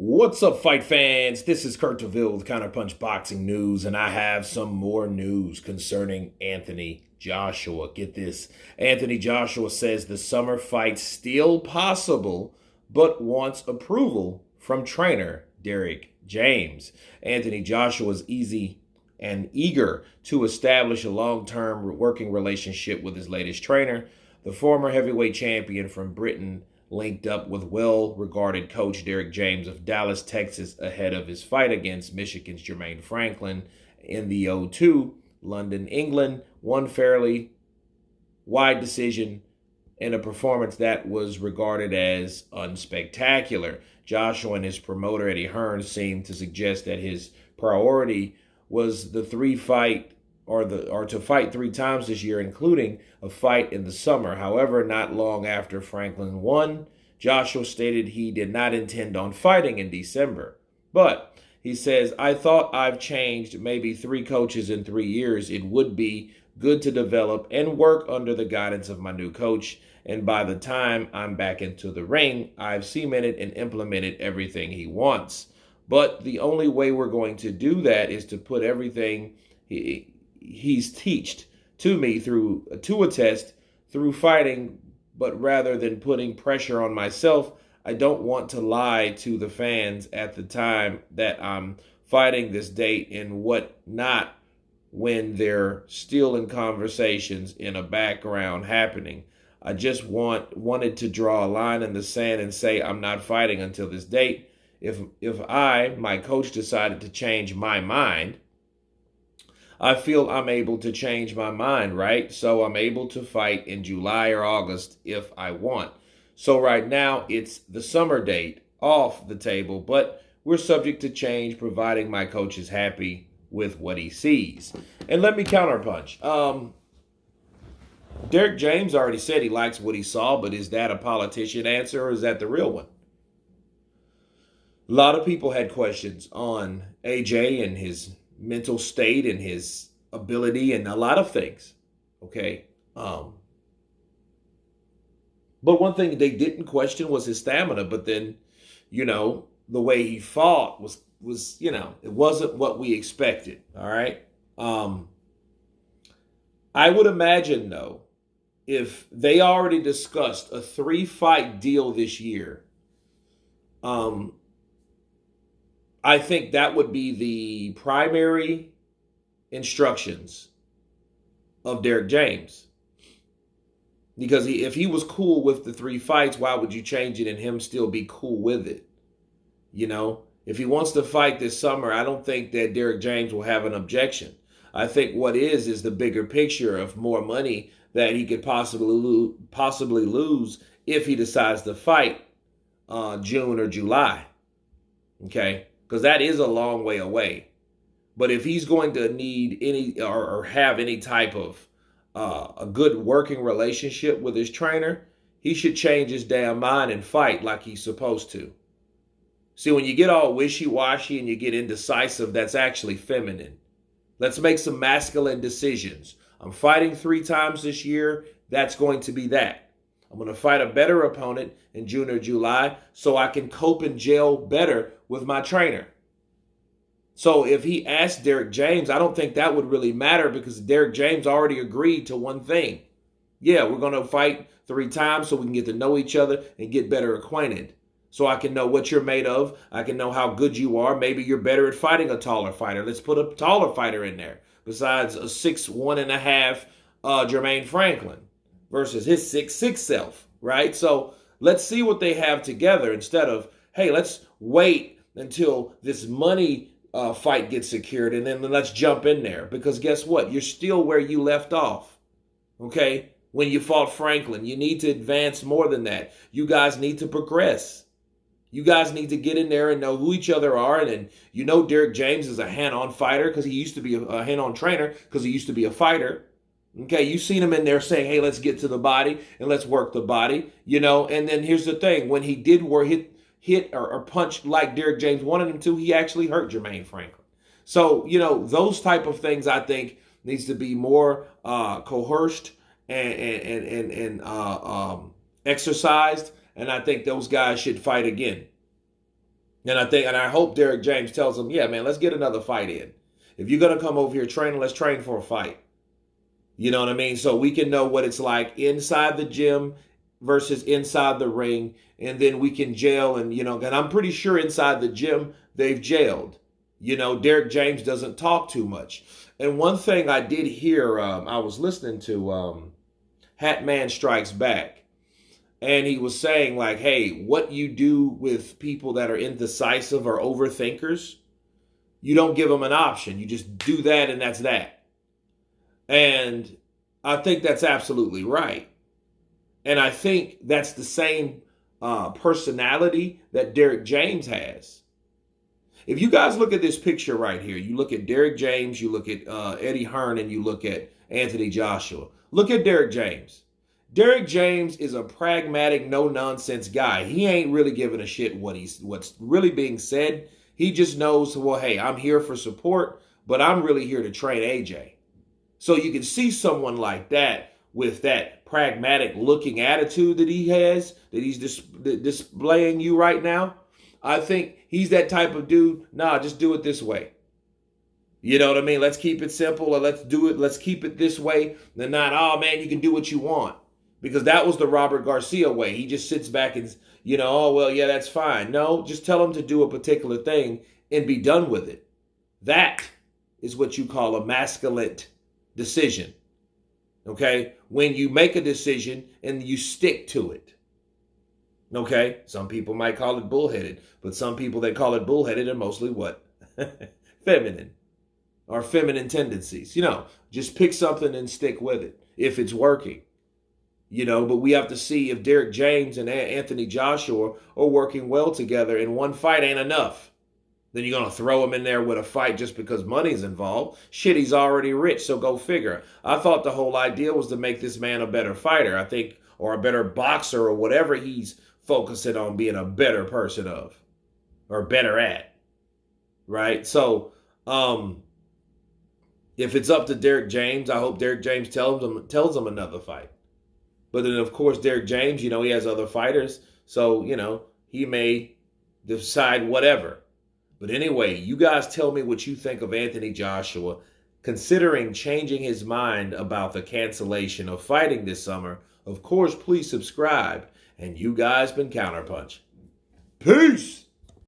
What's up, fight fans? This is Kurt DeVille with Counterpunch Boxing News, and I have some more news concerning Anthony Joshua. Get this. Anthony Joshua says the summer fight's still possible, but wants approval from trainer Derek James. Anthony Joshua is easy and eager to establish a long-term working relationship with his latest trainer. The former heavyweight champion from Britain linked up with well-regarded coach Derek James of Dallas, Texas, ahead of his fight against Michigan's Jermaine Franklin in the O2, London, England. One fairly wide decision in a performance that was regarded as unspectacular. Joshua and his promoter Eddie Hearn seemed to suggest that his priority was the to fight 3 times this year, including a fight in the summer. However, not long after Franklin won, Joshua stated he did not intend on fighting in December. But he says, I thought I've changed maybe 3 coaches in 3 years. It would be good to develop and work under the guidance of my new coach. And by the time I'm back into the ring, I've cemented and implemented everything he wants. But the only way we're going to do that is to put everything he's teached to me to a test through fighting, but rather than putting pressure on myself, I don't want to lie to the fans at the time that I'm fighting this date and whatnot when they're still in conversations in a background happening. I just wanted to draw a line in the sand and say I'm not fighting until this date. If my coach, decided to change my mind, I feel I'm able to change my mind, right? So I'm able to fight in July or August if I want. So right now, it's the summer date off the table, but we're subject to change providing my coach is happy with what he sees. And let me counterpunch. Derek James already said he likes what he saw, but is that a politician answer or is that the real one? A lot of people had questions on AJ and his mental state and his ability and a lot of things. Okay. But one thing they didn't question was his stamina. But then, the way he fought was it wasn't what we expected. All right. I would imagine though, if they already discussed a 3-fight deal this year, I think that would be the primary instructions of Derek James. Because if he was cool with the 3 fights, why would you change it and him still be cool with it? If he wants to fight this summer, I don't think that Derek James will have an objection. I think what is the bigger picture of more money that he could possibly lose if he decides to fight June or July. Okay? Because that is a long way away. But if he's going to need any or have any type of a good working relationship with his trainer, he should change his damn mind and fight like he's supposed to. See, when you get all wishy-washy and you get indecisive, that's actually feminine. Let's make some masculine decisions. I'm fighting 3 times this year. That's going to be that. I'm going to fight a better opponent in June or July so I can cope and gel better with my trainer. So if he asked Derek James, I don't think that would really matter because Derek James already agreed to one thing. Yeah, we're going to fight 3 times so we can get to know each other and get better acquainted. So I can know what you're made of. I can know how good you are. Maybe you're better at fighting a taller fighter. Let's put a taller fighter in there besides a 6'1.5" Jermaine Franklin versus his 6'6" self, right? So let's see what they have together instead of, hey, let's wait until this money fight gets secured and then let's jump in there. Because guess what? You're still where you left off, okay? When you fought Franklin, you need to advance more than that. You guys need to progress. You guys need to get in there and know who each other are. And then Derek James is a hand-on fighter because he used to be a hand-on trainer because he used to be a fighter. Okay, you've seen him in there saying, hey, let's get to the body and let's work the body, And then here's the thing. When he did hit or punch like Derek James wanted him to, he actually hurt Jermaine Franklin. So, those type of things I think needs to be more coerced and exercised. And I think those guys should fight again. And I hope Derek James tells him, yeah, man, let's get another fight in. If you're gonna come over here training, let's train for a fight. You know what I mean? So we can know what it's like inside the gym versus inside the ring, and then we can jail. And and I'm pretty sure inside the gym they've jailed. Derek James doesn't talk too much. And one thing I did hear, I was listening to Hat Man Strikes Back, and he was saying like, hey, what you do with people that are indecisive or overthinkers, you don't give them an option. You just do that, and that's that. And I think that's absolutely right. And I think that's the same personality that Derek James has. If you guys look at this picture right here, you look at Derek James, you look at Eddie Hearn, and you look at Anthony Joshua. Look at Derek James. Derek James is a pragmatic, no-nonsense guy. He ain't really giving a shit what's really being said. He just knows, well, hey, I'm here for support, but I'm really here to train AJ. So you can see someone like that with that pragmatic looking attitude that he has, that he's displaying you right now. I think he's that type of dude. Nah, just do it this way. You know what I mean? Let's keep it simple, or let's keep it this way. Then not, oh man, you can do what you want. Because that was the Robert Garcia way. He just sits back and, oh, well, yeah, that's fine. No, just tell him to do a particular thing and be done with it. That is what you call a masculine decision. Okay? When you make a decision and you stick to it. Okay? Some people might call it bullheaded, but some people that call it bullheaded are mostly what? Feminine. Or feminine tendencies. Just pick something and stick with it if it's working. But we have to see if Derek James and Anthony Joshua are working well together, and one fight ain't enough. Then you're going to throw him in there with a fight just because money's involved. Shit, he's already rich, so go figure. I thought the whole idea was to make this man a better fighter, I think, or a better boxer, or whatever he's focusing on being a better person of, or better at, right? So, if it's up to Derek James, I hope Derek James tells him another fight. But then, of course, Derek James, he has other fighters. So, he may decide whatever. But anyway, you guys tell me what you think of Anthony Joshua, considering changing his mind about the cancellation of fighting this summer. Of course, please subscribe. And you guys been Counterpunch. Peace!